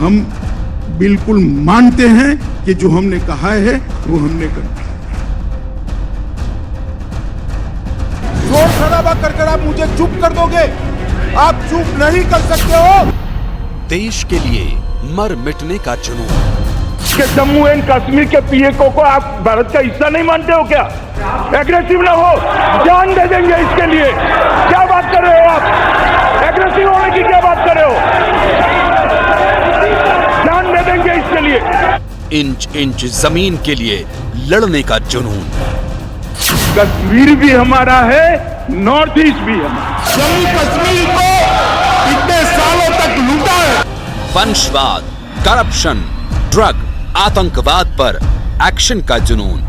हम बिल्कुल मानते हैं कि जो हमने कहा है वो हमने करना। शोर शराबा कर आप मुझे चुप कर दोगे? आप चुप नहीं कर सकते हो। देश के लिए मर मिटने का जुनून। कि जम्मू एंड कश्मीर के पीएको को आप भारत का हिस्सा नहीं मानते हो क्या? एग्रेसिव ना हो, जान दे देंगे इसके लिए। क्या बात कर रहे हो आप? एग्रेसिव होने की क्या बात कर रहे हो? जान दे देंगे इसके लिए। इंच इंच जमीन के लिए लड़ने का जुनून। कश्मीर भी हमारा है, नॉर्थ ईस्ट भी हमारा। जम्मू कश्मीर को इतने सालों तक लूटा है। वंशवाद, करप्शन, ड्रग, आतंकवाद पर एक्शन का जुनून।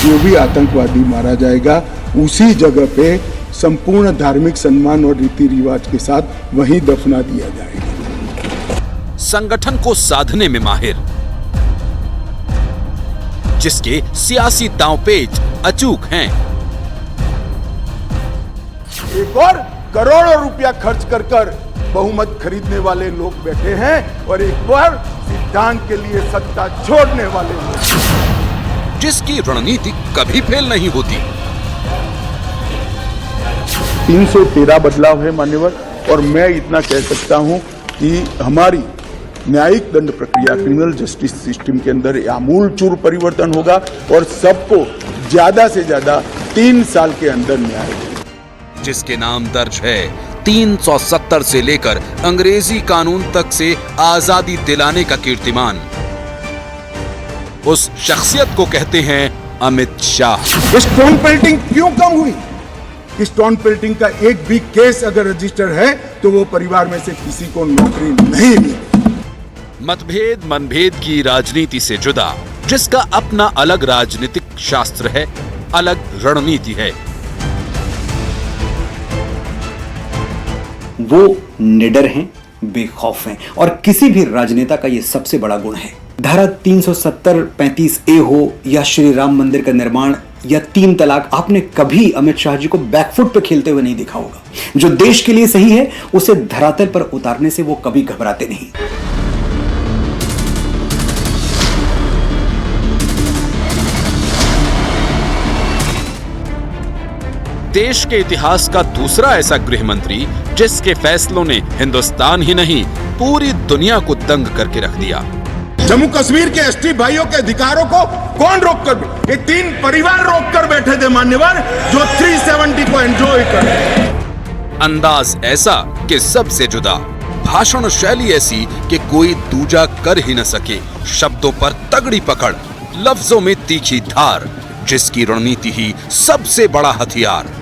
जो भी आतंकवादी मारा जाएगा उसी जगह पे संपूर्ण धार्मिक सम्मान और रीति रिवाज के साथ वहीं दफना दिया जाएगा। संगठन को साधने में माहिर, जिसके सियासी दांवपेच अचूक हैं। एक और करोड़ों रुपया खर्च कर बहुमत खरीदने वाले लोग बैठे हैं और एक बार सिद्धांत के लिए सत्ता छोड़ने वाले लोग, जिसकी रणनीति कभी फेल नहीं होती। 313 बदलाव है मान्यवर, और मैं इतना कह सकता हूं कि हमारी न्यायिक दंड प्रक्रिया, क्रिमिनल जस्टिस सिस्टम के अंदर आमूलचूल परिवर्तन होगा और सबको ज्यादा से ज्यादा 3 साल के अंदर न्याय, जिसके नाम दर्ज है 370 से लेकर अंग्रेजी कानून तक से आजादी दिलाने का कीर्तिमान। उस शख्सियत को कहते हैं अमित शाह। स्टोन पेल्टिंग क्यों कम हुई? स्टोन पेल्टिंग का एक भी केस अगर रजिस्टर है तो वो परिवार में से किसी को नौकरी नहीं मिली। मतभेद मनभेद की राजनीति से जुदा, जिसका अपना अलग राजनीतिक शास्त्र है, अलग रणनीति है। वो निडर हैं, बेखौफ हैं, और किसी भी राजनेता का ये सबसे बड़ा गुण है। धारा 370-35A हो या श्री राम मंदिर का निर्माण या 3 तलाक, आपने कभी अमित शाह जी को बैकफुट पे खेलते हुए नहीं देखा होगा। जो देश के लिए सही है उसे धरातल पर उतारने से वो कभी घबराते नहीं। देश के इतिहास का दूसरा ऐसा गृह मंत्री जिसके फैसलों ने हिंदुस्तान ही नहीं पूरी दुनिया को दंग करके रख दिया। जम्मू कश्मीर के एसटी भाइयों के अधिकारों को कौन रोक कर? ये 3 परिवार रोक कर बैठे थे मान्यवर, जो 370 को एंजॉय कर रहे। अंदाज ऐसा कि सबसे जुदा, भाषण शैली ऐसी कि कोई दूजा कर ही न सके, शब्दों पर तगड़ी पकड़, लफ्जों में तीखी धार, जिसकी रणनीति ही सबसे बड़ा हथियार।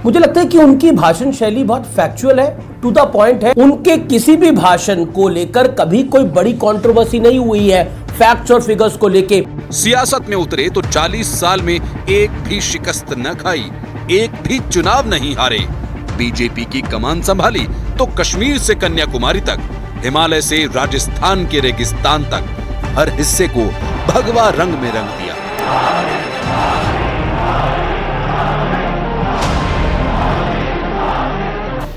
मुझे लगता है कि उनकी भाषण शैली बहुत फैक्चुअल है, टू द पॉइंट है। उनके किसी भी भाषण को लेकर कभी कोई बड़ी कंट्रोवर्सी नहीं हुई है, फैक्ट्स और फिगर्स को लेके। सियासत में उतरे तो 40 साल में एक भी शिकस्त न खाई, एक भी चुनाव नहीं हारे। बीजेपी की कमान संभाली तो कश्मीर से कन्याकुमारी तक, हिमालय से राजस्थान के रेगिस्तान तक, हर हिस्से को भगवा रंग में रंग दिया।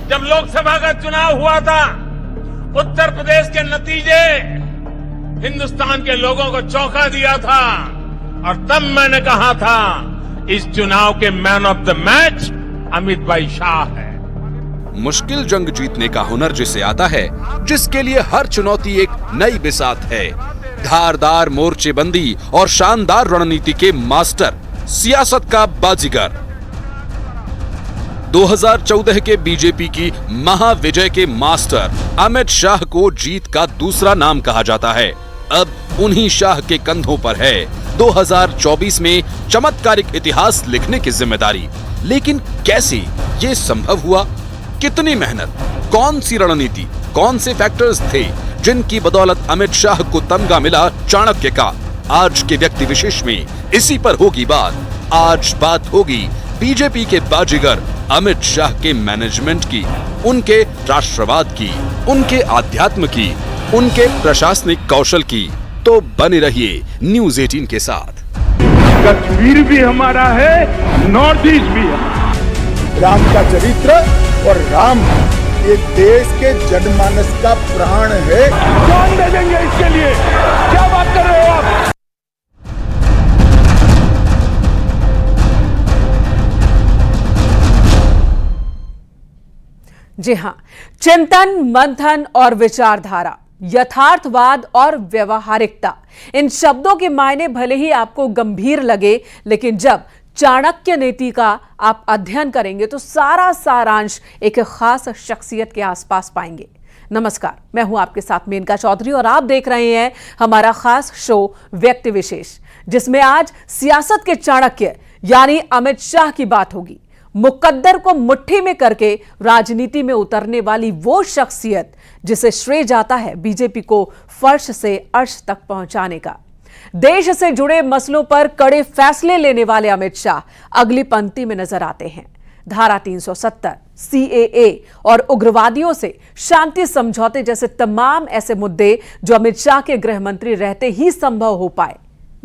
जब लोकसभा का चुनाव हुआ था, उत्तर प्रदेश के नतीजे हिंदुस्तान के लोगों को चौंका दिया था, और तब मैंने कहा था इस चुनाव के man of the match Amit भाई शाह है। मुश्किल जंग जीतने का हुनर जिसे आता है, जिसके लिए हर चुनौती एक नई बिसात है, धारदार मोर्चेबंदी और शानदार रणनीति के मास्टर, सियासत का बाजीगर। 2014 के बीजेपी की महाविजय के मास्टर अमित शाह को जीत का दूसरा नाम कहा जाता है। अब उन्हीं शाह के कंधों पर है 2024 में चमत्कारिक इतिहास लिखने की जिम्मेदारी। लेकिन कैसे ये संभव हुआ? कितनी मेहनत, कौन सी रणनीति, कौन से फैक्टर्स थे जिनकी बदौलत अमित शाह को तमगा मिला चाणक्य का? आज के व्यक्ति विशेष में इसी पर होगी बात। आज बात होगी बीजेपी के बाजीगर अमित शाह के मैनेजमेंट की, उनके राष्ट्रवाद की, उनके आध्यात्म की, उनके प्रशासनिक कौशल की। तो बने रहिए न्यूज़ 18 के साथ। कश्मीर भी हमारा है, नॉर्थ ईस्ट भी है। राम का चरित्र और राम ये देश के जनमानस का प्राण है। जान दे देंगे इसके लिए, क्या बात कर रहे हो आप? जी हां, चिंतन, मंथन और विचारधारा, यथार्थवाद और व्यवहारिकता, इन शब्दों के मायने भले ही आपको गंभीर लगे, लेकिन जब चाणक्य नीति का आप अध्ययन करेंगे तो सारा सारांश एक खास शख्सियत के आसपास पाएंगे। नमस्कार, मैं हूं आपके साथ मेनका चौधरी और आप देख रहे हैं हमारा खास शो व्यक्ति विशेष, जिसमें आज सियासत के चाणक्य यानी अमित शाह की बात होगी। मुकद्दर को मुट्ठी में करके राजनीति में उतरने वाली वो शख्सियत जिसे श्रेय जाता है बीजेपी को फर्श से अर्श तक पहुंचाने का। देश से जुड़े मसलों पर कड़े फैसले लेने वाले अमित शाह अगली पंक्ति में नजर आते हैं। धारा 370, CAA और उग्रवादियों से शांति समझौते जैसे तमाम ऐसे मुद्दे जो अमित शाह के गृह मंत्री रहते ही संभव हो पाए,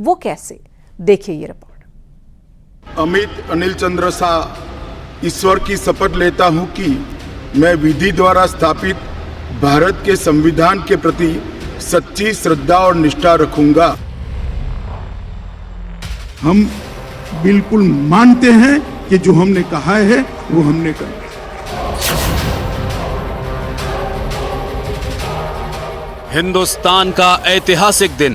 वो कैसे? देखिए ये रिपोर्ट। अमित अनिल चंद्र शाह ईश्वर की शपथ लेता हूं कि मैं विधि द्वारा स्थापित भारत के संविधान के प्रति सच्ची श्रद्धा और निष्ठा रखूंगा। हम बिल्कुल मानते हैं कि जो हमने कहा है वो हमने कहा। हिंदुस्तान का ऐतिहासिक दिन।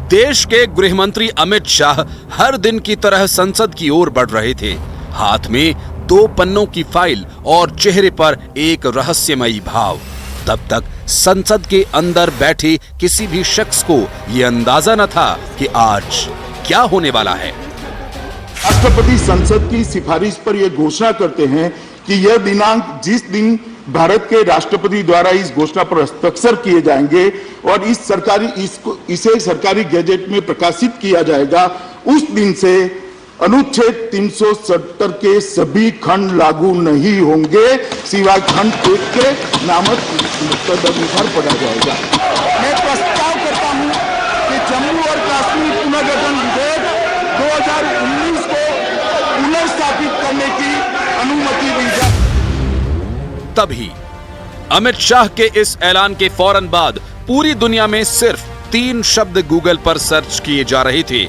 देश के गृह मंत्री अमित शाह हर दिन की तरह संसद की ओर बढ़ रहे थे। हाथ में 2 पन्नों की फाइल और चेहरे पर एक रहस्यमयी भाव। तब तक संसद के अंदर बैठे किसी भी शख्स को यह अंदाजा न था कि आज क्या होने वाला है। राष्ट्रपति संसद की सिफारिश पर यह घोषणा करते हैं कि यह दिनांक जिस दिन भारत के राष्ट्रपति द्वारा इस घोषणा पर हस्ताक्षर किए जाएंगे और इसे सरकारी गैजेट में प्रकाशित किया जाएगा, उस दिन से अनुच्छेद 370 के सभी खंड लागू नहीं होंगे, सिवाय खंड 1 के नामक तदनुसार पढ़ा जाएगा। मैं प्रस्ताव करता हूं कि जम्मू और कश्मीर पुनर्गठन विधेयक 2019 को पुनर्स्थापित करने की अनुमति दी जाए। तभी अमित शाह के इस ऐलान के फौरन बाद पूरी दुनिया में सिर्फ 3 शब्द गूगल पर सर्च किए जा रहे थे।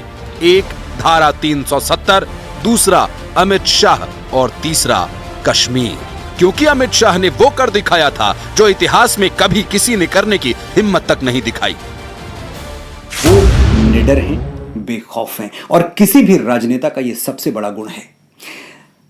एक धारा 370, दूसरा अमित शाह और तीसरा कश्मीर, क्योंकि अमित शाह ने वो कर दिखाया था जो इतिहास में कभी किसी ने करने की हिम्मत तक नहीं दिखाई। वो निडर हैं, बेखौफ हैं और किसी भी राजनेता का ये सबसे बड़ा गुण है।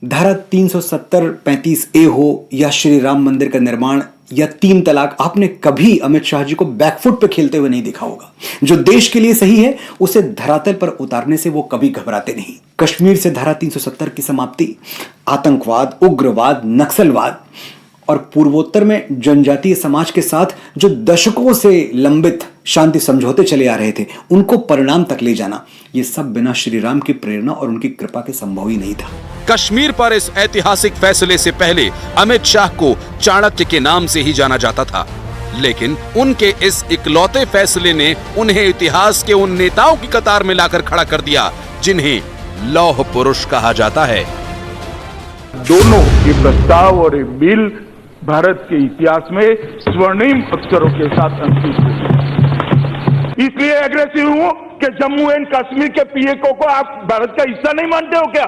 धारा 370-35A हो या श्री राम मंदिर का निर्माण या 3 तलाक, आपने कभी अमित शाह जी को बैकफुट पे खेलते हुए नहीं देखा होगा। जो देश के लिए सही है उसे धरातल पर उतारने से वो कभी घबराते नहीं। कश्मीर से धारा 370 की समाप्ति, आतंकवाद, उग्रवाद, नक्सलवाद और पूर्वोत्तर में जनजातीय समाज के साथ जो दशकों से लंबित शांति समझौते चले आ रहे थे, उनको परिणाम तक ले जाना, ये सब बिना श्री राम की प्रेरणा और उनकी कृपा के संभव ही नहीं था। कश्मीर पर इस ऐतिहासिक फैसले से पहले अमित शाह को चाणक्य के नाम से ही जाना जाता था, लेकिन उनके इस इकलौते फैसले ने उन्हें इतिहास के उन नेताओं की कतार में लाकर खड़ा कर दिया जिन्हें लौह पुरुष कहा जाता है। दोनों ये प्रस्ताव और ये बिल भारत के इतिहास में स्वर्णिम अक्षरों के साथ अंकित हुए। इसलिए एग्रेसिव हूं कि जम्मू एंड कश्मीर के पीएको को आप भारत का हिस्सा नहीं मानते हो क्या?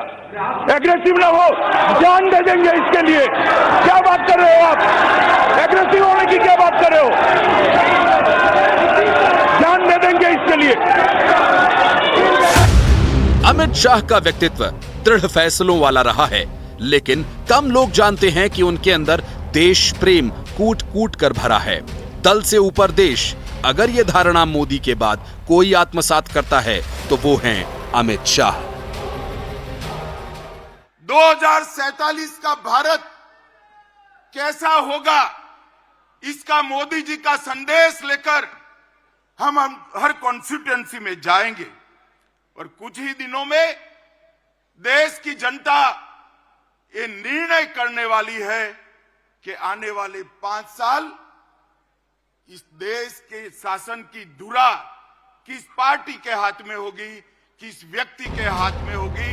एग्रेसिव ना हो, जान दे देंगे इसके लिए। क्या बात कर रहे हो आप? एग्रेसिव होने की क्या बात कर रहे हो? जान दे देंगे इसके लिए। अमित शाह का व्यक्तित्व दृढ़ फैसलों वाला रहा है, लेकिन कम लोग जानते हैं कि उनके अंदर देश प्रेम कूट कूट कर भरा है। दल से ऊपर देश, अगर ये धारणा मोदी के बाद कोई आत्मसात करता है तो वो हैं अमित शाह। 2047 का भारत कैसा होगा, इसका मोदी जी का संदेश लेकर हम हर कॉन्स्टिट्यूएंसी में जाएंगे और कुछ ही दिनों में देश की जनता ये निर्णय करने वाली है कि आने वाले 5 साल इस देश के शासन की धुरा किस पार्टी के हाथ में होगी, किस व्यक्ति के हाथ में होगी।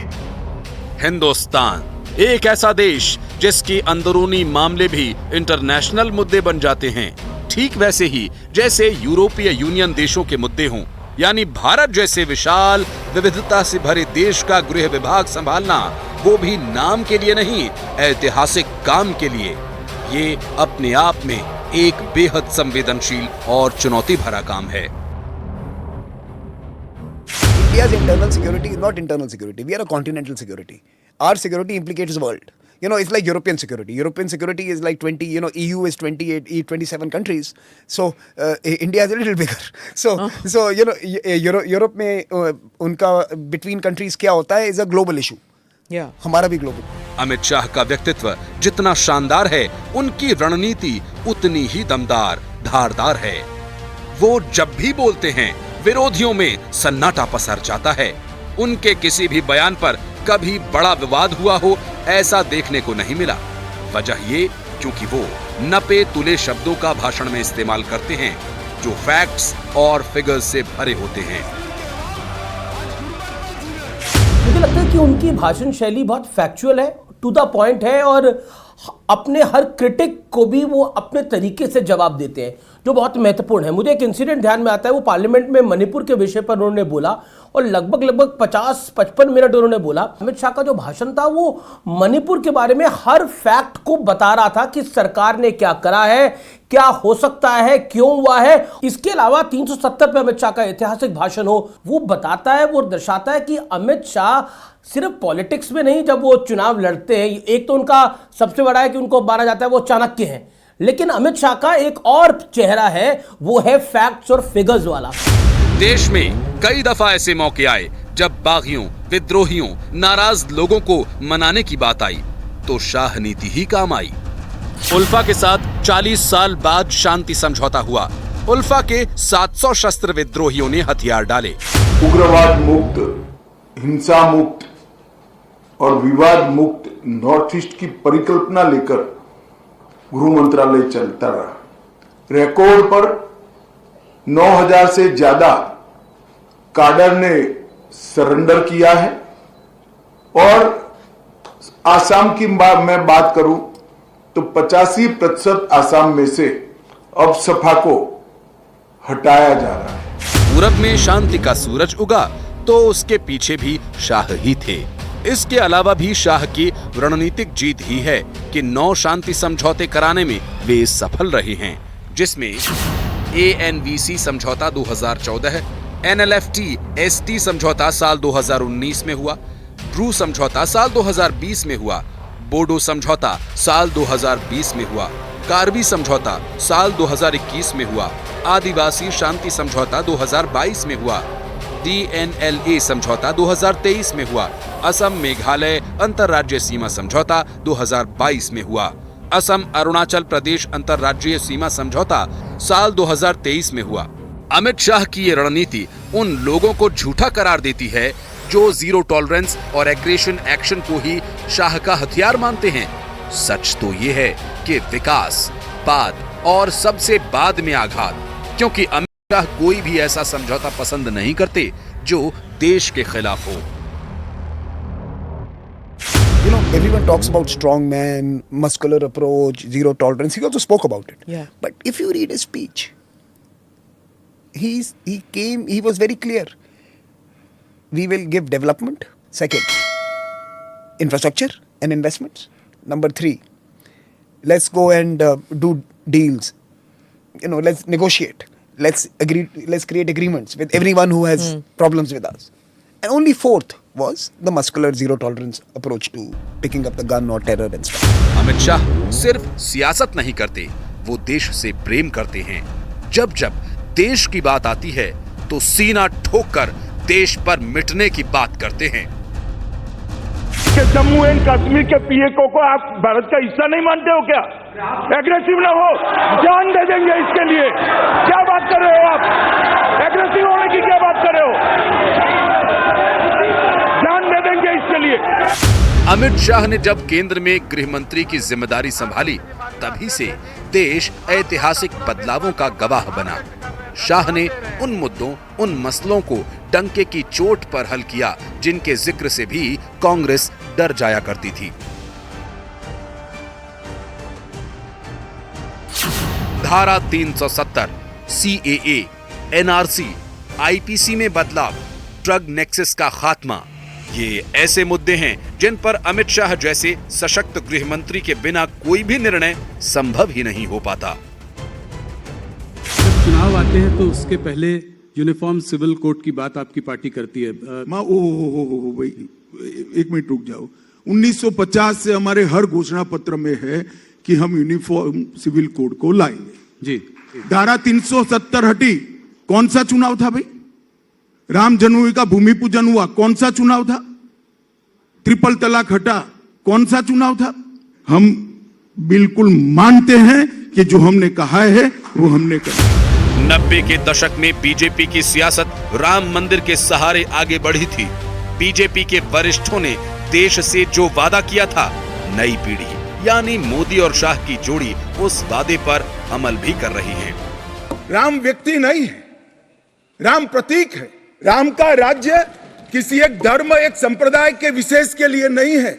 हिंदुस्तान एक ऐसा देश जिसके अंदरूनी मामले भी इंटरनेशनल मुद्दे बन जाते हैं। ठीक वैसे ही जैसे यूरोपीय यूनियन देशों के मुद्दे हों, यानी भारत जैसे विशाल विविधता से भरे देश का गृह विभाग संभालना, वो भी नाम के लिए नहीं, ऐतिहासिक काम के लिए। ये अपने आप में एक बेहद संवेदनशील और चुनौती भरा काम है। India's internal security is not internal security. We are a continental security. Our security implicates the world. You know, it's like European security. European security is like 20, you know, EU is 28, 27 countries. So, India is a little bigger. So you know, Europe में उनका between countries क्या होता है is a global issue. हमारा भी global. Amit Shah का व्यक्तित्व जितना शानदार है, उनकी रणनीति उतनी ही दमदार, धारदार है। वो जब भी बोलते हैं, विरोधियों में सन्नाटा पसर जाता है। उनके किसी भी बयान पर कभी बड़ा विवाद हुआ हो, ऐसा देखने को नहीं मिला। वजह ये क्योंकि वो नपे तुले शब्दों का भाषण में इस्तेमाल करते हैं, जो फैक्ट्स और फिगर्स से भरे होते हैं। मुझे लगता है कि उनकी भाषण शैली बहुत फैक्चुअल है, टू द पॉइंट है, और अपने हर क्रिटिक को भी वो अपने तरीके से जवाब देते हैं, जो बहुत महत्वपूर्ण है। मुझे एक इंसिडेंट ध्यान में आता है, वो पार्लियामेंट में मणिपुर के विषय पर उन्होंने बोला और लगभग 50-55 मिनट उन्होंने बोला। अमित शाह का जो भाषण था वो मणिपुर के बारे में हर फैक्ट को बता रहा था कि सरकार ने क्या करा है, क्या हो सकता है, क्यों हुआ है। इसके अलावा 370 पे अमित शाह का ऐतिहासिक भाषण हो, वो बताता है, वो दर्शाता है कि अमित शाह सिर्फ पॉलिटिक्स में नहीं, जब वो चुनाव लड़ते हैं, एक तो उनका सबसे बड़ा है कि उनको माना जाता है वो चाणक्य हैं, लेकिन अमित शाह का एक और चेहरा है, वो है फैक्ट्स और फिगर्स वाला। देश में कई दफा ऐसे मौके आए जब बागियों, विद्रोहियों, नाराज लोगों को मनाने की बात आई तो शाह नीति ही काम आई। उल्फा के साथ 40 साल बाद शांति समझौता हुआ। उल्फा के 700 शस्त्र विद्रोहियों ने हथियार डाले। उग्रवाद मुक्त, हिंसा मुक्त और विवाद मुक्त नॉर्थ ईस्ट की परिकल्पना लेकर गृह मंत्रालय चलता रहा। रिकॉर्ड पर 9000 से ज्यादा काडर ने सरेंडर किया है और आसाम की मैं बात करूं तो 85% आसाम में से अब सपा को हटाया जा रहा है। पूरब में शांति का सूरज उगा तो उसके पीछे भी शाह ही थे। इसके अलावा भी शाह की रणनीतिक जीत ही है कि 9 शांति समझौते कराने में वे सफल रहे हैं, जिसमें ANVC समझौता 2014, NLFT-ST समझौता साल 2019 में हुआ, ब्रू समझौता साल 2020 में हुआ, बोडो समझौता साल 2020 में हुआ, कार्बी समझौता साल 2021 में हुआ, आदिवासी शांति समझौता 2022 में हुआ, DNLA समझौता 2023 में हुआ, असम मेघालय अंतर्राज्यीय सीमा समझौता 2022 में हुआ, असम अरुणाचल प्रदेश अंतर्राज्यीय सीमा समझौता साल 2023 में हुआ। अमित शाह की ये रणनीति उन लोगों को झूठा करार देती है जो जीरो टॉलरेंस और एग्रेशन एक्शन को ही शाह का हथियार मानते हैं। सच तो ये है कि विकास, बाद और सबसे बाद में आघात, क्योंकि अमित शाह कोई भी ऐसा समझौता पसंद नहीं करते जो देश के खिलाफ हो। You know, everyone talks about strong man, muscular approach, zero tolerance. He also spoke about it. Yeah. But if you read his speech, he was very clear. We will give development. Second, infrastructure and investments. Number 3, let's go and do deals. You know, let's negotiate. Let's create agreements with everyone who has problems with us. And only 4th was the muscular zero tolerance approach to picking up the gun or terror and stuff. Amit Shah सिर्फ सियासत नहीं करते, वो देश से प्रेम करते हैं। जब जब देश की बात आती है तो सीना ठोककर देश पर मिटने की बात करते हैं। कि जम्मू एंड कश्मीर के पीएको को आप भारत का हिस्सा नहीं मानते हो क्या? एग्रेसिव ना हो, जान दे देंगे इसके लिए। क्या बात कर रहे हो आप? एग्रेसिव होने की क्या बात कर रहे हो? जान दे देंगे इसके लिए। अमित शाह ने जब केंद्र में गृह मंत्री की जिम्मेदारी संभाली, तभी से देश ऐतिहासिक बदलावों का गवाह बना। शाह ने उन मुद्दों, उन मसलों को डंके की चोट पर हल किया जिनके जिक्र से भी कांग्रेस डर जाया करती थी। धारा 370, CAA, NRC, IPC में बदलाव, ड्रग नेक्सस का खात्मा, ये ऐसे मुद्दे हैं जिन पर अमित शाह जैसे सशक्त गृह मंत्री के बिना कोई भी निर्णय संभव ही नहीं हो पाता। जब चुनाव आते हैं तो उसके पहले यूनिफॉर्म सिविल कोड की बात आपकी पार्टी करती है। भाई एक मिनट रुक जाओ। 1950 से हमारे हर घोषणा पत्र में है कि हम यूनिफॉर्म सिविल कोड को लाएंगे। जी, धारा 370 हटी, कौन सा चुनाव था भाई? राम जन्मभूमि का भूमि पूजन हुआ, कौन सा चुनाव था? ट्रिपल तलाक हटा, कौन सा चुनाव था? हम बिल्कुल मानते हैं कि जो हमने कहा है वो हमने कहा। 90 के दशक में बीजेपी की सियासत राम मंदिर के सहारे आगे बढ़ी थी। बीजेपी के वरिष्ठों ने देश से जो वादा किया था, नई पीढ़ी यानी मोदी और शाह की जोड़ी उस वादे पर अमल भी कर रही है। राम व्यक्ति नहीं है, राम प्रतीक है। राम का राज्य किसी एक धर्म, एक संप्रदाय के विशेष के लिए नहीं है।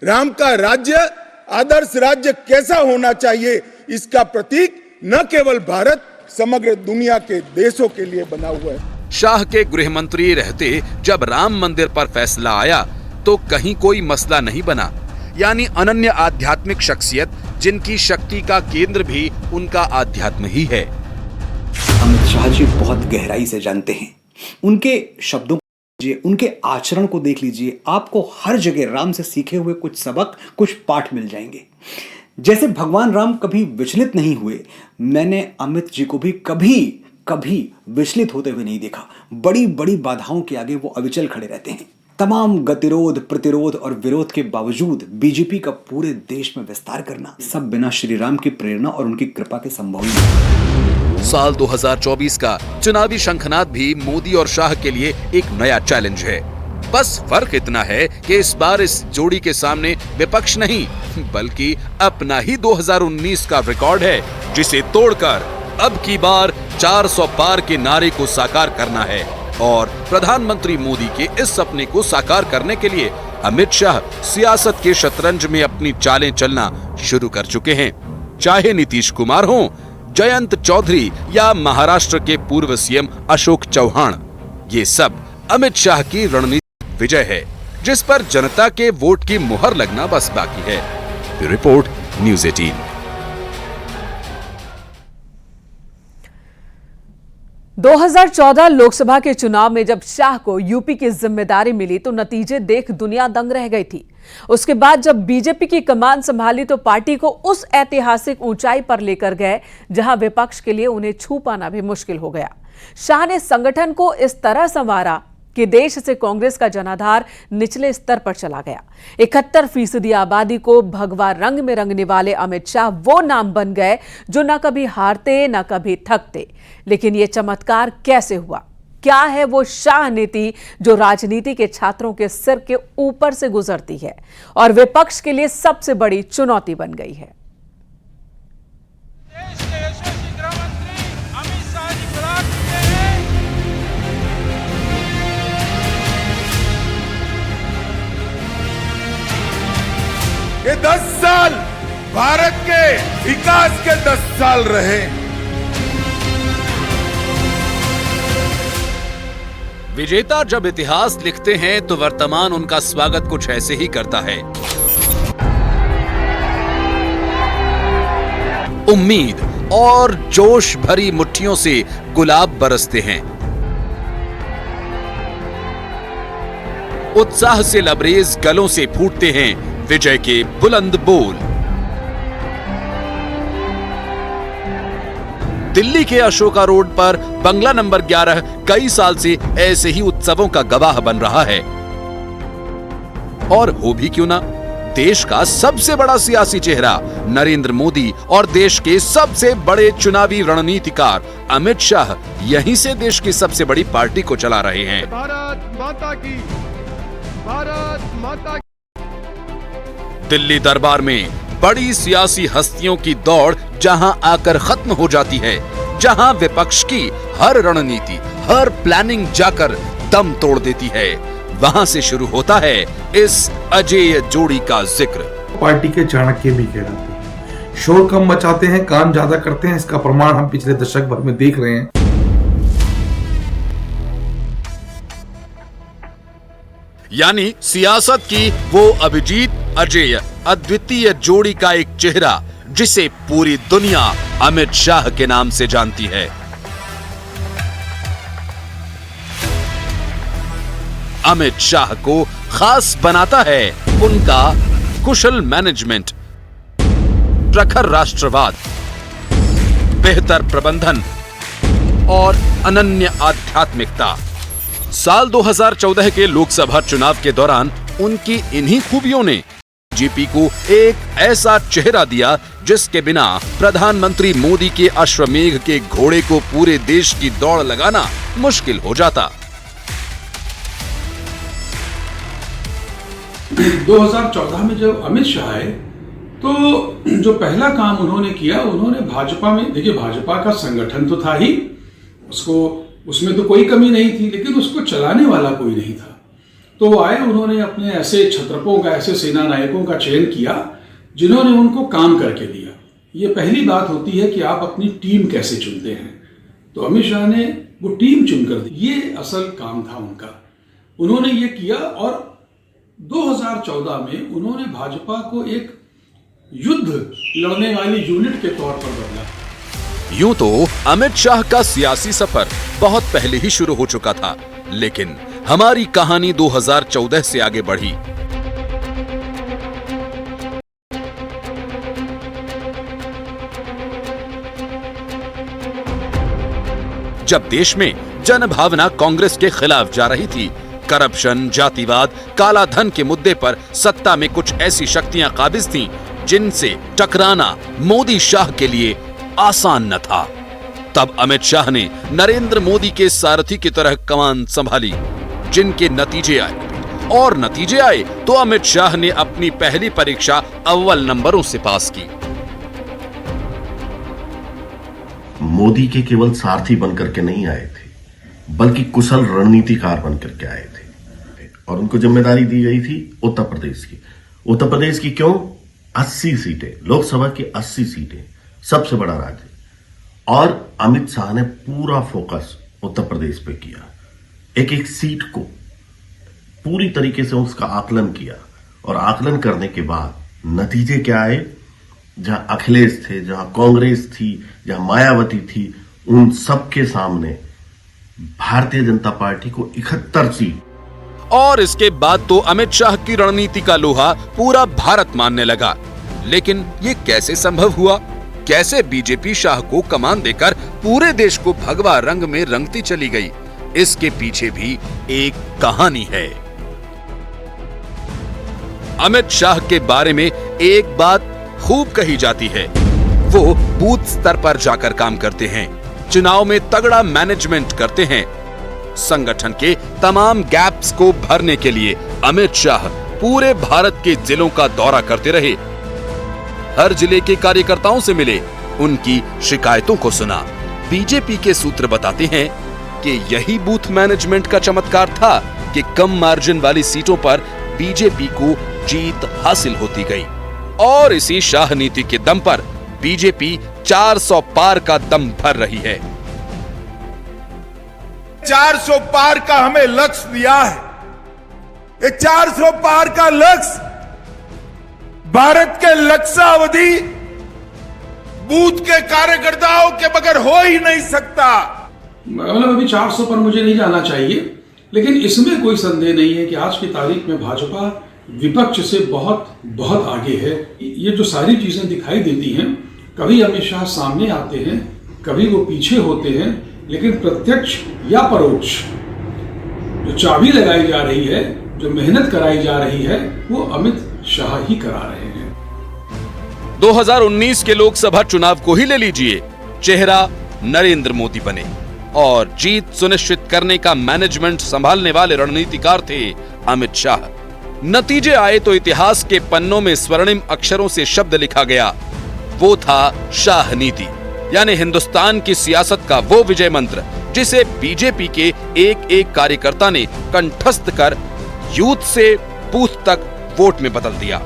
राम का राज्य आदर्श राज्य कैसा होना चाहिए, इसका प्रतीक न केवल भारत, समग्र दुनिया के देशों के लिए बना हुआ है। शाह के गृह मंत्री रहते जब राम मंदिर पर फैसला आया तो कहीं कोई मसला नहीं बना, यानी अनन्य आध्यात्मिक शख्सियत जिनकी शक्ति का केंद्र भी उनका आध्यात्म ही है। अमित शाह जी बहुत गहराई से जानते हैं। उनके शब्दों को, उनके आचरण को देख लीजिए, आपको हर जगह राम से सीखे हुए कुछ सबक, कुछ पाठ मिल जाएंगे। जैसे भगवान राम कभी विचलित नहीं हुए, मैंने अमित जी को भी कभी विचलित होते हुए नहीं देखा। बड़ी बड़ी बाधाओं के आगे वो अविचल खड़े रहते हैं। तमाम गतिरोध, प्रतिरोध और विरोध के बावजूद बीजेपी का पूरे देश में विस्तार करना, सब बिना श्री राम की प्रेरणा और उनकी कृपा के संभव नहीं। साल 2024 का चुनावी शंखनाद भी मोदी और शाह के लिए एक नया चैलेंज है। बस फर्क इतना है कि इस बार इस जोड़ी के सामने विपक्ष नहीं, बल्कि अपना ही 2019 का रिकॉर्ड है, जिसे तोड़कर अब की बार 400 पार के नारे को साकार करना है। और प्रधानमंत्री मोदी के इस सपने को साकार करने के लिए अमित शाह सियासत के शतरंज में अपनी चालें चलना शुरू कर चुके हैं। चाहे नीतीश कुमार हो, जयंत चौधरी या महाराष्ट्र के पूर्व सीएम अशोक चौहान, ये सब अमित शाह की रणनीतिक विजय है, जिस पर जनता के वोट की मुहर लगना बस बाकी है। Bureau report, news 18। 2014 लोकसभा के चुनाव में जब शाह को यूपी की जिम्मेदारी मिली तो नतीजे देख दुनिया दंग रह गई थी। उसके बाद जब बीजेपी की कमान संभाली तो पार्टी को उस ऐतिहासिक ऊंचाई पर लेकर गए जहां विपक्ष के लिए उन्हें छू पाना भी मुश्किल हो गया। शाह ने संगठन को इस तरह संवारा कि देश से कांग्रेस का जनाधार निचले स्तर पर चला गया। 71% आबादी को भगवा रंग में रंगने वाले अमित शाह वो नाम बन गए जो न कभी हारते न कभी थकते। लेकिन ये चमत्कार कैसे हुआ? क्या है वो शाह नीति जो राजनीति के छात्रों के सिर के ऊपर से गुजरती है और विपक्ष के लिए सबसे बड़ी चुनौती बन गई है? ये 10 साल भारत के विकास के 10 साल रहे। विजेता जब इतिहास लिखते हैं तो वर्तमान उनका स्वागत कुछ ऐसे ही करता है। उम्मीद और जोश भरी मुट्ठियों से गुलाब बरसते हैं। उत्साह से लबरेज गलों से फूटते हैं विजय के बुलंद बोल। दिल्ली के अशोका रोड पर बंगला नंबर 11 कई साल से ऐसे ही उत्सवों का गवाह बन रहा है। और हो भी क्यों ना, देश का सबसे बड़ा सियासी चेहरा नरेंद्र मोदी और देश के सबसे बड़े चुनावी रणनीतिकार अमित शाह यहीं से देश की सबसे बड़ी पार्टी को चला रहे हैं। भारत माता की, भारत माता की। दिल्ली दरबार में बड़ी सियासी हस्तियों की दौड़ जहां आकर खत्म हो जाती है, जहां विपक्ष की हर रणनीति, हर प्लानिंग जाकर दम तोड़ देती है, वहां से शुरू होता है इस अजेय जोड़ी का जिक्र। पार्टी के चाणक्य भी कहलाते हैं। शोर कम मचाते हैं, काम ज्यादा करते हैं। इसका प्रमाण हम पिछले दशक भर में देख रहे हैं। यानी सियासत की वो अभिजीत अजय अद्वितीय जोड़ी का एक चेहरा जिसे पूरी दुनिया अमित शाह के नाम से जानती है। अमित शाह को खास बनाता है उनका कुशल मैनेजमेंट, प्रखर राष्ट्रवाद, बेहतर प्रबंधन और अनन्य आध्यात्मिकता। साल 2014 के लोकसभा चुनाव के दौरान उनकी इन्हीं खूबियों ने बीजेपी को एक ऐसा चेहरा दिया जिसके बिना प्रधानमंत्री मोदी के अश्वमेघ के घोड़े को पूरे देश की दौड़ लगाना मुश्किल हो जाता। 2014 में जब अमित शाह आए तो जो पहला काम उन्होंने किया, उन्होंने भाजपा में, देखिए भाजपा का संगठन तो था ही, उसमें तो कोई कमी नहीं थी, लेकिन उसको चलाने वाला कोई नहीं था। तो वो आए, उन्होंने अपने ऐसे छत्रपों का, ऐसे सेना नायकों का चयन किया जिन्होंने उनको काम करके दिया। ये पहली बात होती है कि आप अपनी टीम कैसे चुनते हैं। तो अमित शाह ने वो टीम चुनकर दी, ये असल काम था उनका। उन्होंने ये किया और 2014 में उन्होंने भाजपा को एक युद्ध लड़ने वाली यूनिट के तौर पर बदला। यूं तो अमित शाह का सियासी सफर बहुत पहले ही शुरू हो चुका था, लेकिन हमारी कहानी 2014 से आगे बढ़ी। जब देश में जनभावना कांग्रेस के खिलाफ जा रही थी, करप्शन, जातिवाद, काला धन के मुद्दे पर सत्ता में कुछ ऐसी शक्तियां काबिज थीं जिनसे टकराना मोदी शाह के लिए आसान न था। तब अमित शाह ने नरेंद्र मोदी के सारथी की तरह कमान संभाली, जिनके नतीजे आए और नतीजे आए तो अमित शाह ने अपनी पहली परीक्षा अव्वल नंबरों से पास की। मोदी के केवल सारथी बनकर के नहीं आए थे, बल्कि कुशल रणनीतिकार बनकर के आए थे और उनको जिम्मेदारी दी गई थी उत्तर प्रदेश की। उत्तर प्रदेश की क्यों? 80 सीटें, लोकसभा की 80 सीटें, सबसे बड़ा राज्य। और अमित शाह ने पूरा फोकस उत्तर प्रदेश पे किया, एक एक सीट को पूरी तरीके से उसका आकलन किया और आकलन करने के बाद नतीजे क्या आए? जहां अखिलेश थे, जहां कांग्रेस थी, जहां मायावती थी, उन सबके सामने भारतीय जनता पार्टी को 71 सीट। और इसके बाद तो अमित शाह की रणनीति का लोहा पूरा भारत मानने लगा। लेकिन ये कैसे संभव हुआ? कैसे बीजेपी शाह को कमान देकर पूरे देश को भगवा रंग में रंगती चली गई? इसके पीछे भी एक कहानी है। अमित शाह के बारे में एक बात खूब कही जाती है, वो बूथ स्तर पर जाकर काम करते हैं, चुनाव में तगड़ा मैनेजमेंट करते हैं। संगठन के तमाम गैप्स को भरने के लिए अमित शाह पूरे भारत के जिलों का दौरा करते रहे, हर जिले के कार्यकर्ताओं से मिले, उनकी शिकायतों को सुना। बीजेपी के सूत्र बताते हैं कि यही बूथ मैनेजमेंट का चमत्कार था कि कम मार्जिन वाली सीटों पर बीजेपी को जीत हासिल होती गई। और इसी शाह नीति के दम पर बीजेपी 400 पार का दम भर रही है। 400 पार का हमें लक्ष्य दिया है। ये 400 पार का लक्ष्य भारत के लक्ष्यावधि बूथ के कार्यकर्ताओं के बगैर हो ही नहीं सकता। मतलब अभी 400 पर मुझे नहीं जाना चाहिए, लेकिन इसमें कोई संदेह नहीं है कि आज की तारीख में भाजपा विपक्ष से बहुत बहुत आगे है। ये जो सारी चीजें दिखाई देती हैं, कभी अमित शाह सामने आते हैं, कभी वो पीछे होते हैं, लेकिन प्रत्यक्ष या परोक्ष जो चाबी लगाई जा रही है, जो मेहनत कराई जा रही है, वो अमित शाह ही करा रहे हैं। 2019 के लोकसभा चुनाव को ही ले लीजिए, चेहरा नरेंद्र मोदी बने और जीत सुनिश्चित करने का मैनेजमेंट संभालने वाले रणनीतिकार थे अमित शाह। नतीजे आए तो इतिहास के पन्नों में स्वर्णिम अक्षरों से शब्द लिखा गया, वो था शाह नीति, यानी हिंदुस्तान की सियासत का वो विजय मंत्र जिसे बीजेपी के एक एक कार्यकर्ता ने कंठस्थ कर यूथ से बूथ तक वोट में बदल दिया।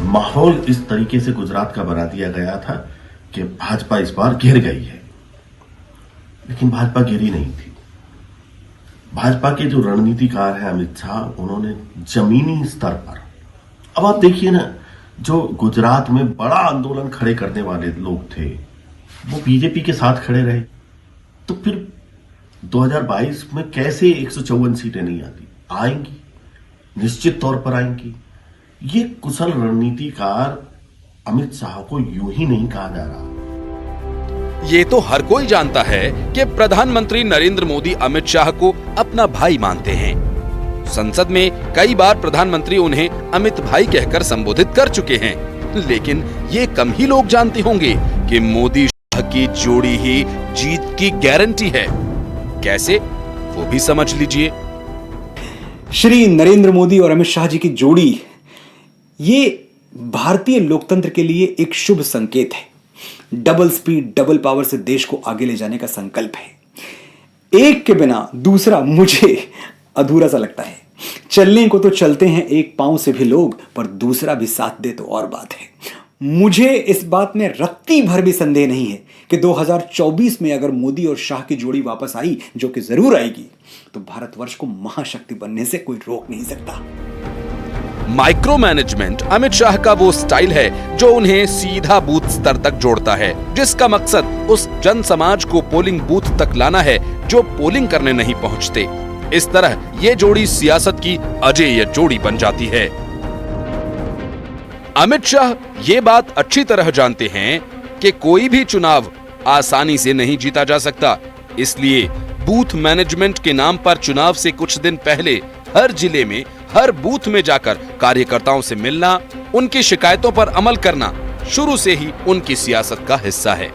माहौल इस तरीके से गुजरात का बना दिया गया था कि भाजपा इस बार घिर गई है, लेकिन भाजपा घिरी नहीं थी। भाजपा के जो रणनीतिकार हैं अमित शाह, उन्होंने जमीनी स्तर पर, अब आप देखिए ना, जो गुजरात में बड़ा आंदोलन खड़े करने वाले लोग थे वो बीजेपी के साथ खड़े रहे, तो फिर 2022 में कैसे 154 सीटें नहीं आती? आएंगी, निश्चित तौर पर आएंगी। ये कुशल रणनीतिकार अमित शाह को यूं ही नहीं कहा जा रहा। ये तो हर कोई जानता है कि प्रधानमंत्री नरेंद्र मोदी अमित शाह को अपना भाई मानते हैं। संसद में कई बार प्रधानमंत्री उन्हें अमित भाई कहकर संबोधित कर चुके हैं, लेकिन ये कम ही लोग जानते होंगे कि मोदी शाह की जोड़ी ही जीत की गारंटी है। कैसे, वो भी समझ लीजिए। श्री नरेंद्र मोदी और अमित शाह जी की जोड़ी, ये भारतीय लोकतंत्र के लिए एक शुभ संकेत है। डबल स्पीड, डबल पावर से देश को आगे ले जाने का संकल्प है। एक के बिना दूसरा मुझे अधूरा सा लगता है। चलने को तो चलते हैं एक पांव से भी लोग, पर दूसरा भी साथ दे तो और बात है। मुझे इस बात में रत्ती भर भी संदेह नहीं है कि 2024 में अगर मोदी और शाह की जोड़ी वापस आई, जो कि जरूर आएगी, तो भारतवर्ष को महाशक्ति बनने से कोई रोक नहीं सकता। माइक्रो मैनेजमेंट अमित शाह का वो स्टाइल है जो उन्हें सीधा बूथ स्तर तक जोड़ता है, जिसका मकसद उस जन समाज को पोलिंग बूथ तक लाना है जो पोलिंग करने नहीं पहुंचते। इस तरह ये जोड़ी सियासत की अजेय जोड़ी बन जाती है। अमित शाह ये बात अच्छी तरह जानते हैं कि कोई भी चुनाव आसानी से नहीं जीता जा सकता, इसलिए बूथ मैनेजमेंट के नाम पर चुनाव से कुछ दिन पहले हर जिले में, हर बूथ में जाकर कार्यकर्ताओं से मिलना, उनकी शिकायतों पर अमल करना शुरू से ही उनकी सियासत का हिस्सा है।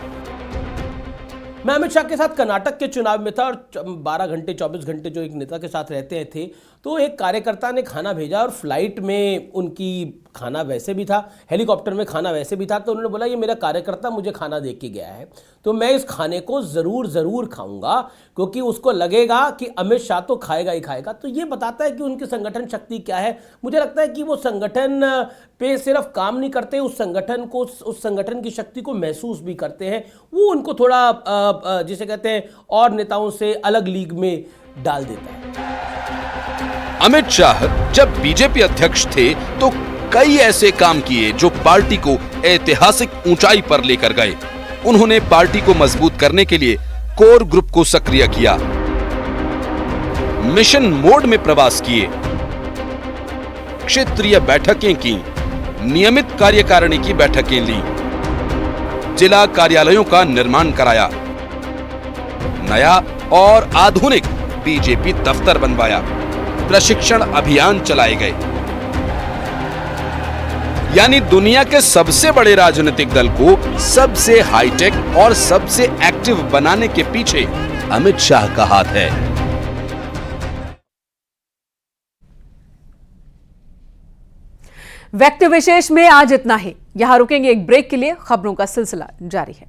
मैं अमित शाह के साथ कर्नाटक के चुनाव में था और 12 घंटे 24 घंटे जो एक नेता के साथ रहते थे, तो एक कार्यकर्ता ने खाना भेजा और फ्लाइट में उनकी खाना वैसे भी था, हेलीकॉप्टर में खाना वैसे भी था, तो उन्होंने बोला ये मेरा कार्यकर्ता मुझे खाना दे के गया है, तो मैं इस खाने को ज़रूर खाऊंगा, क्योंकि उसको लगेगा कि अमित शाह तो खाएगा ही खाएगा। तो ये बताता है कि उनकी संगठन शक्ति क्या है। मुझे लगता है कि वो संगठन पे सिर्फ काम नहीं करते, उस संगठन की शक्ति को महसूस भी करते हैं। वो उनको थोड़ा जिसे कहते हैं और नेताओं से अलग लीग में डाल देता है। अमित शाह जब बीजेपी अध्यक्ष थे तो कई ऐसे काम किए जो पार्टी को ऐतिहासिक ऊंचाई पर लेकर गए। उन्होंने पार्टी को मजबूत करने के लिए कोर ग्रुप को सक्रिय किया, मिशन मोड में प्रवास किए, क्षेत्रीय बैठकें की, नियमित कार्यकारिणी की बैठकें ली, जिला कार्यालयों का निर्माण कराया, नया और आधुनिक बीजेपी दफ्तर बनवाया, प्रशिक्षण अभियान चलाए गए। यानी दुनिया के सबसे बड़े राजनीतिक दल को सबसे हाईटेक और सबसे एक्टिव बनाने के पीछे अमित शाह का हाथ है। व्यक्ति विशेष में आज इतना ही। यहां रुकेंगे एक ब्रेक के लिए, खबरों का सिलसिला जारी है।